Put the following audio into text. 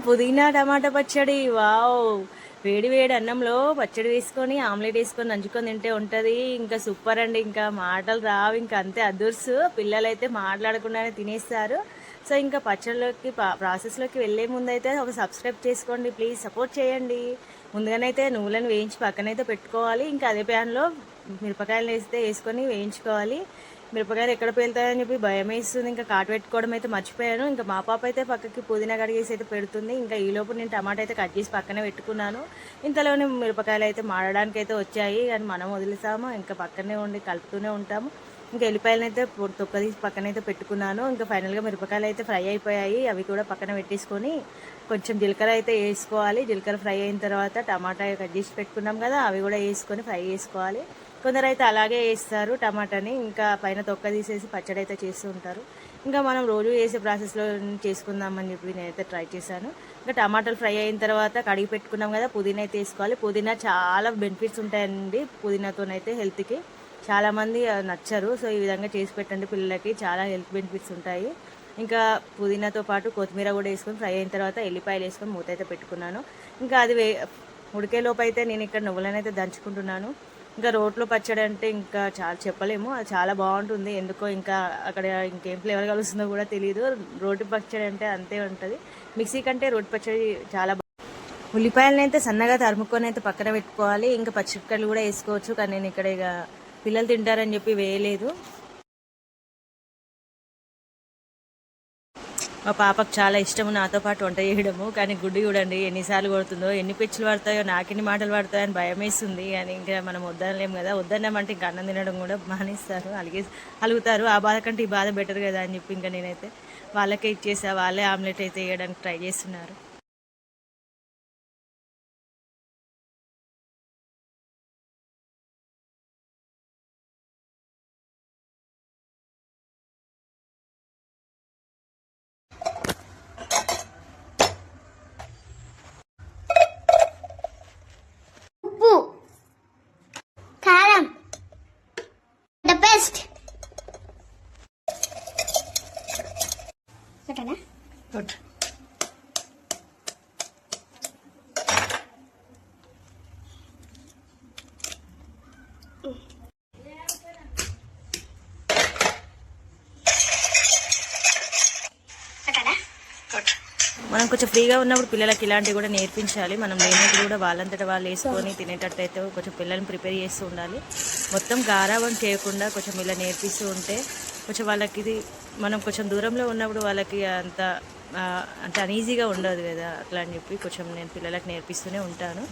పుదీనా టమాటా పచ్చడి వావ్! వేడి వేడి అన్నంలో పచ్చడి వేసుకొని ఆమ్లెట్ వేసుకొని నంచుకొని తింటే ఉంటుంది ఇంకా సూపర్ అండి. ఇంకా మాటలు రావు, ఇంకా అంతే అదుర్సు. పిల్లలైతే మాట్లాడకుండానే తినేస్తారు. సో ఇంకా పచ్చడిలోకి ప్రాసెస్లోకి వెళ్ళే ముందైతే ఒక సబ్స్క్రైబ్ చేసుకోండి ప్లీజ్, సపోర్ట్ చేయండి. ముందుగానైతే నువ్వులను వేయించి పక్కనైతే పెట్టుకోవాలి. ఇంకా అదే ప్యాన్లో మిరపకాయలు వేసుకొని వేయించుకోవాలి. మిరపకాయలు ఎక్కడ పేలుతాయని చెప్పి భయం వేస్తుంది. ఇంకా కాటు పెట్టుకోవడం అయితే మర్చిపోయాను. ఇంకా మా పాప అయితే పక్కకి పుదీనా కడిగేసి అయితే పెడుతుంది. ఇంకా ఈలోపు నేను టమాటా అయితే కట్ చేసి పక్కనే పెట్టుకున్నాను. ఇంతలోనే మిరపకాయలు అయితే మాడడానికి అయితే వచ్చాయి, కానీ మనం వదిలేసాము. ఇంకా పక్కనే ఉండి కలుపుతూనే ఉంటాము. ఇంకా ఎల్లిపాయలను అయితే తొక్క తీసి పక్కన అయితే పెట్టుకున్నాను. ఇంకా ఫైనల్గా మిరపకాయలు అయితే ఫ్రై అయిపోయాయి, అవి కూడా పక్కన పెట్టేసుకొని కొంచెం జీలకర్ర అయితే వేసుకోవాలి. జీలకర్ర ఫ్రై అయిన తర్వాత టమాటా కట్ చేసి పెట్టుకున్నాం కదా, అవి కూడా వేసుకొని ఫ్రై చేసుకోవాలి. కొందరు అయితే అలాగే వేస్తారు టమాటాని, ఇంకా పైన తొక్క తీసేసి పచ్చడి అయితే చేస్తూ ఉంటారు. ఇంకా మనం రోజు వేసే ప్రాసెస్లో చేసుకుందామని చెప్పి నేనైతే ట్రై చేశాను. ఇంకా టమాటాలు ఫ్రై అయిన తర్వాత కడిగి పెట్టుకున్నాం కదా, పుదీనా అయితే వేసుకోవాలి. పుదీనా చాలా బెనిఫిట్స్ ఉంటాయండి పుదీనాతోనైతే హెల్త్కి. చాలామంది నచ్చరు, సో ఈ విధంగా చేసి పెట్టండి పిల్లలకి, చాలా హెల్త్ బెనిఫిట్స్ ఉంటాయి. ఇంకా పుదీనాతో పాటు కొత్తిమీర కూడా వేసుకొని ఫ్రై అయిన తర్వాత ఎల్లిపాయలు వేసుకొని మూత అయితే పెట్టుకున్నాను. ఇంకా అది ఉడికేలోపు అయితే నేను ఇక్కడ నువ్వులను అయితే దంచుకుంటున్నాను. ఇంకా రోట్లో పచ్చడి అంటే ఇంకా చాలా చెప్పలేము, అది చాలా బాగుంటుంది. ఎందుకో ఇంకా అక్కడ ఇంకేం ఫ్లేవర్ కలుస్తుందో కూడా తెలియదు. రోటి పచ్చడి అంటే అంతే ఉంటుంది. మిక్సీ కంటే రోటి పచ్చడి చాలా ఉల్లిపాయలను అయితే సన్నగా తరుముకొని అయితే పక్కన పెట్టుకోవాలి. ఇంకా పచ్చిమిరపకాయలు కూడా వేసుకోవచ్చు, కానీ నేను ఇక్కడ ఇక పిల్లలు తింటారని చెప్పి వేయలేదు. మా పాపకు చాలా ఇష్టము నాతో పాటు వంట చేయడము, కానీ గుడ్డు చూడండి ఎన్నిసార్లు కొడుతుందో, ఎన్ని పిచ్చులు పడతాయో, నాకెన్ని మాటలు పడతాయో అని భయం వేస్తుంది. అని ఇంకా మనం వద్దనలేము కదా, వద్దన్నామంటే ఇంకా అన్నం తినడం కూడా మానేస్తారు, అలుగుతారు. ఆ బాధ కంటే ఈ బాధ బెటర్ కదా అని చెప్పి ఇంకా నేనైతే వాళ్ళకే ఇచ్చేసా. వాళ్ళే ఆమ్లెట్ అయితే వేయడానికి ట్రై చేస్తున్నారు. ఉప్పు, కారం, పేస్ట్ మనం కొంచెం ఫ్రీగా ఉన్నప్పుడు పిల్లలకి ఇలాంటివి కూడా నేర్పించాలి. మనం లేనట్టు కూడా వాళ్ళంతటా వాళ్ళు వేసుకొని తినేటట్టు అయితే కొంచెం పిల్లల్ని ప్రిపేర్ చేస్తూ ఉండాలి. మొత్తం గారాబం చేయకుండా కొంచెం ఇలా నేర్పిస్తూ ఉంటే కొంచెం వాళ్ళకి ఇది మనం కొంచెం దూరంలో ఉన్నప్పుడు వాళ్ళకి అంత అంటే అనీజీగా ఉండదు కదా, అట్లా అని చెప్పి కొంచెం నేను పిల్లలకు నేర్పిస్తూనే ఉంటాను.